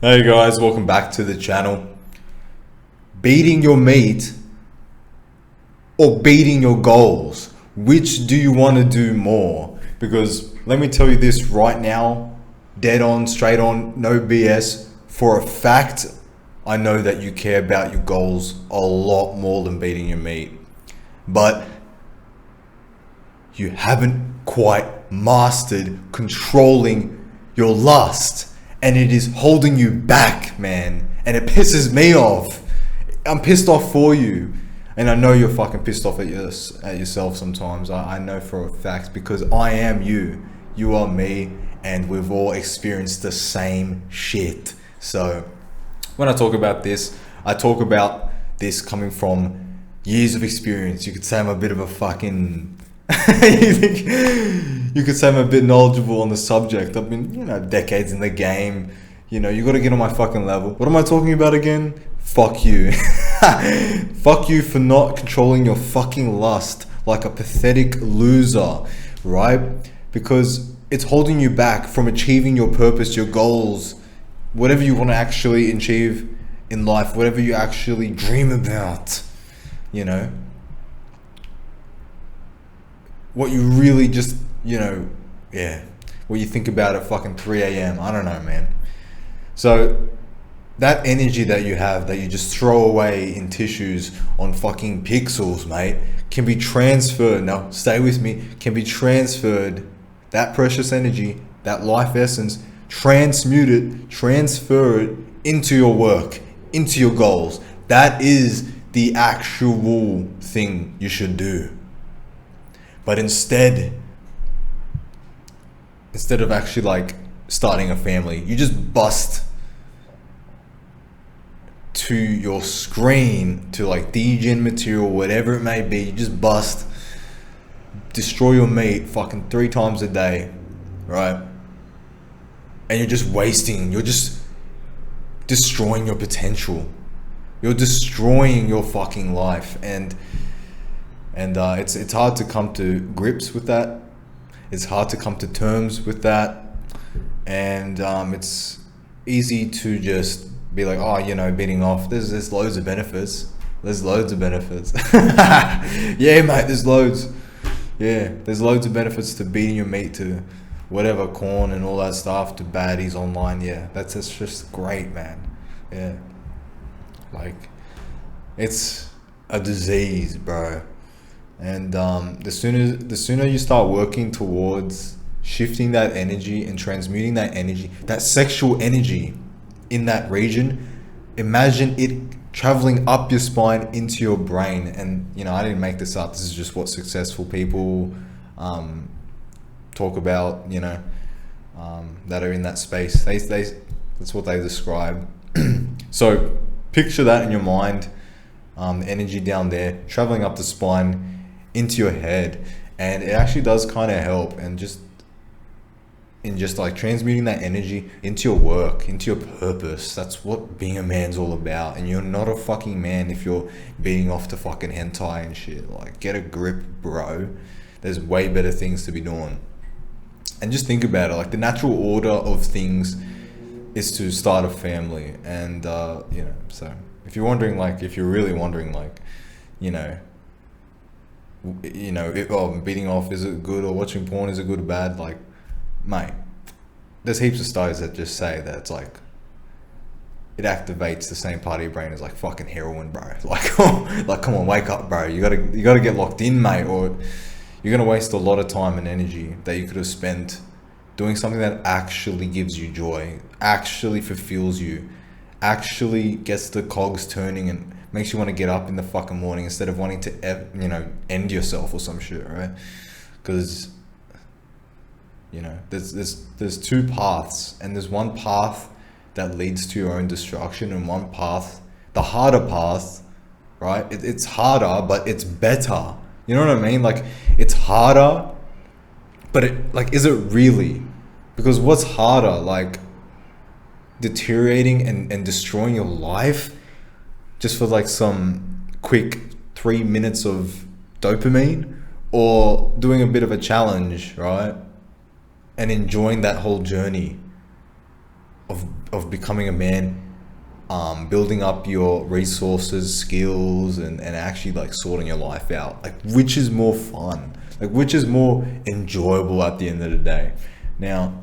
Hey guys, welcome back to the channel. Beating your meat or beating your goals? Which do you want to do more? Because let me tell you this right now, dead on, straight on, no BS. For a fact, I know that you care about your goals a lot more than beating your meat. But you haven't quite mastered controlling your lust. And it is holding you back, man. And it pisses me off. I'm pissed off for you. And I know you're fucking pissed off at yourself sometimes. I know for a fact, because I am you. You are me. And we've all experienced the same shit. So when I talk about this, I talk about this coming from years of experience. You could say I'm a bit of a fucking... you could say I'm a bit knowledgeable on the subject. I've been, decades in the game. You got to get on my fucking level. What am I talking about again? Fuck you. Fuck you for not controlling your fucking lust like a pathetic loser, right? Because it's holding you back from achieving your purpose, your goals, whatever you want to actually achieve in life, whatever you actually dream about, what you really just, what you think about at fucking 3 a.m. I don't know, man. So that energy that you have, that you just throw away in tissues on fucking pixels, mate, can be transferred. Now, stay with me. Can be transferred. That precious energy, that life essence, transmute it, transfer it into your work, into your goals. That is the actual thing you should do. But instead of actually starting a family, you just bust to your screen, to degen material, whatever it may be. You just bust, destroy your meat fucking 3 times a day, right? And you're just destroying your potential. You're destroying your fucking life. And it's hard to come to grips with that. It's hard to come to terms with that. And it's easy to just be like, beating off. There's loads of benefits. There's loads of benefits. Yeah, mate, there's loads. Yeah, there's loads of benefits to beating your meat, to whatever, corn and all that stuff, to baddies online. Yeah, that's just great, man. Yeah. It's a disease, bro. And the sooner you start working towards shifting that energy and transmuting that energy, that sexual energy in that region, imagine it traveling up your spine into your brain. And I didn't make this up. This is just what successful people talk about. That are in that space. That's what they describe. So picture that in your mind. The energy down there traveling up the spine into your head, and it actually does kind of help, and just transmuting that energy into your work, into your purpose. That's what being a man's all about. And you're not a fucking man if you're beating off to fucking hentai and shit. Get a grip, bro. There's way better things to be doing. And just think about it, the natural order of things is to start a family. And so if you're wondering, if you're really wondering, beating off, is it good, or watching porn, is it good or bad? Mate, there's heaps of studies that just say that it's it activates the same part of your brain as fucking heroin, bro. Come on, wake up, bro. You gotta get locked in, mate, or you're gonna waste a lot of time and energy that you could have spent doing something that actually gives you joy, actually fulfills you, actually gets the cogs turning and makes you want to get up in the fucking morning instead of wanting to, end yourself or some shit, right? Because, there's 2 paths, and there's one path that leads to your own destruction, and one path, the harder path, right? It's harder, but it's better. You know what I mean? It's harder, but is it really? Because what's harder, deteriorating and destroying your life just for some quick 3 minutes of dopamine, or doing a bit of a challenge, right? And enjoying that whole journey of becoming a man, building up your resources, skills, and actually like sorting your life out. Like, which is more fun? Like, which is more enjoyable at the end of the day? Now,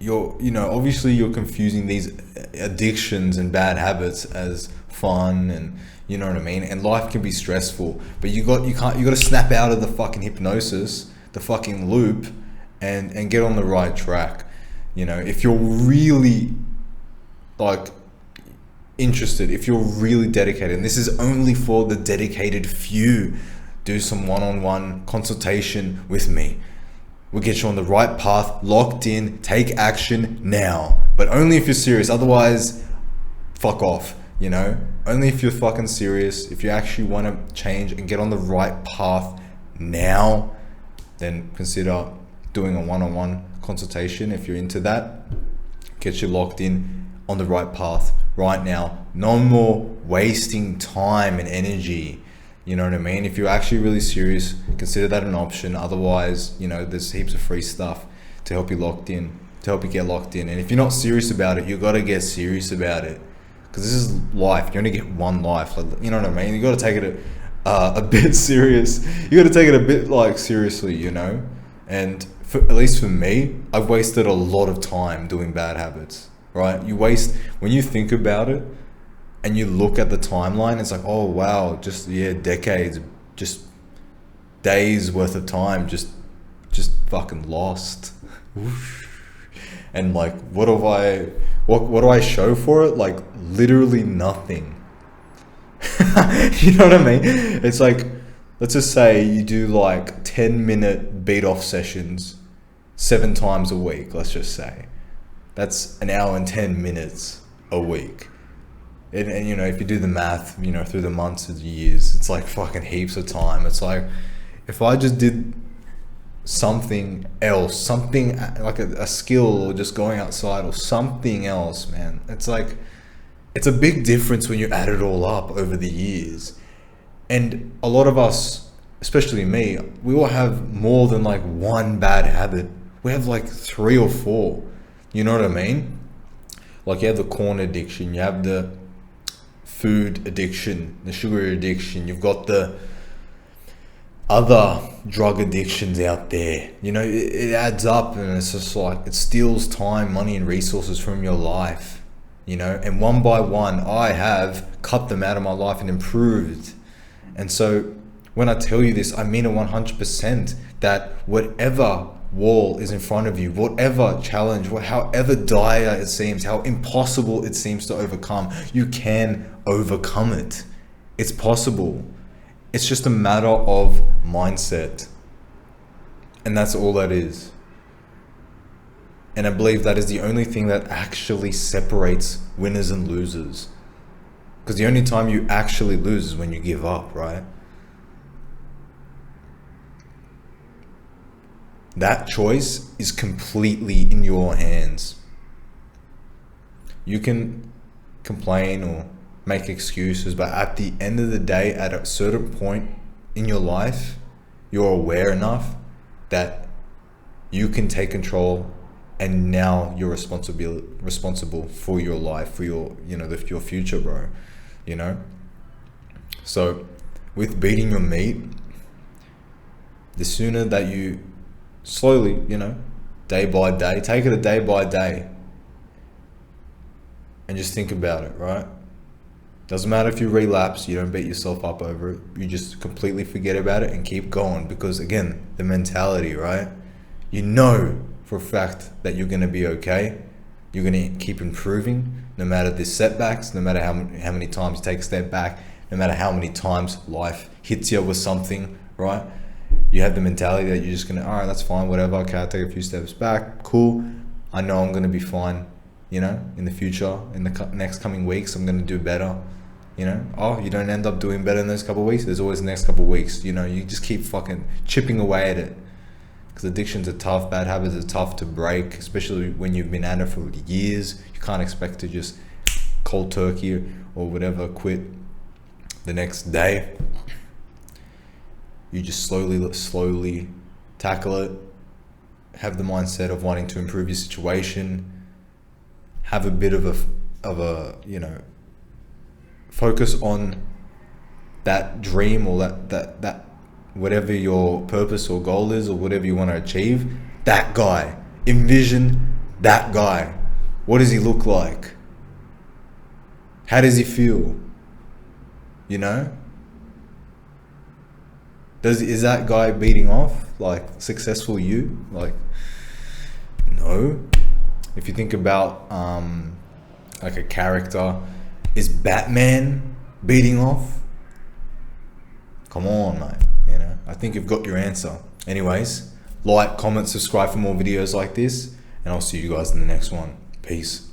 obviously you're confusing these addictions and bad habits as fun, and you know what I mean? And life can be stressful, but you got to snap out of the fucking hypnosis, the fucking loop, and get on the right track. If you're really like interested, if you're really dedicated, and this is only for the dedicated few, do some one-on-one consultation with me. We'll get you on the right path, locked in, take action now. But only if you're serious, otherwise, fuck off, Only if you're fucking serious, if you actually want to change and get on the right path now, then consider doing a one-on-one consultation. If you're into that, get you locked in on the right path right now. No more wasting time and energy. You know what I mean? If you're actually really serious, consider that an option. Otherwise, there's heaps of free stuff to help you get locked in. And if you're not serious about it, you got to get serious about it, because this is life. You only get one life. Like, you know what I mean? You got to take it a bit serious. You got to take it a bit like seriously, And at least for me, I've wasted a lot of time doing bad habits. Right? When you think about it and you look at the timeline, it's like, oh wow, decades, just days worth of time, just fucking lost. And like, what do I show for it? Like, literally nothing. You know what I mean? It's like, let's just say you do like 10-minute beat off sessions 7 times a week, let's just say. That's an hour and 10 minutes a week. And if you do the math, through the months and years, it's like fucking heaps of time. It's like, if I just did something else, something like a skill, or just going outside or something else, man, it's like, it's a big difference when you add it all up over the years. And a lot of us, especially me, we all have more than like one bad habit. We have like 3 or 4. You know what I mean? Like, you have the corn addiction, you have the food addiction, the sugar addiction, you've got the other drug addictions out there. It adds up, and it's just like, it steals time, money, and resources from your life. And one by one, I have cut them out of my life and improved. And so when I tell you this, I mean it 100%, that whatever wall is in front of you, whatever challenge, however dire it seems, how impossible it seems to overcome, you can overcome it. It's possible. It's just a matter of mindset. And that's all that is. And I believe that is the only thing that actually separates winners and losers. Because the only time you actually lose is when you give up, right? That choice is completely in your hands. You can complain or make excuses, but at the end of the day, at a certain point in your life, you're aware enough that you can take control, and now you're responsible for your life, for your your future, bro. So with beating your meat, the sooner that you slowly, day by day, take it a day by day, and just think about it, right? Doesn't matter if you relapse, you don't beat yourself up over it. You just completely forget about it and keep going, because again, the mentality, right? For a fact that you're going to be okay. You're going to keep improving no matter the setbacks, no matter how many times you take a step back, no matter how many times life hits you with something, right? You have the mentality that you're just going to, all right, that's fine, whatever. Okay, I'll take a few steps back. Cool. I know I'm going to be fine, in the future, in the next coming weeks, I'm going to do better. Oh, you don't end up doing better in those couple of weeks. There's always the next couple of weeks. You just keep fucking chipping away at it. Because addictions are tough, bad habits are tough to break, especially when you've been at it for years. You can't expect to just cold turkey or whatever, quit the next day. You just slowly tackle it, have the mindset of wanting to improve your situation, have a bit of a you know, focus on that dream, or that whatever your purpose or goal is, or whatever you want to achieve. That guy, envision that guy. What does he look like? How does he feel? You know? Is that guy beating off like successful you? Like, no. If you think about like a character, is Batman beating off? Come on, mate. You know, I think you've got your answer. Anyways, like, comment, subscribe for more videos like this, and I'll see you guys in the next one. Peace.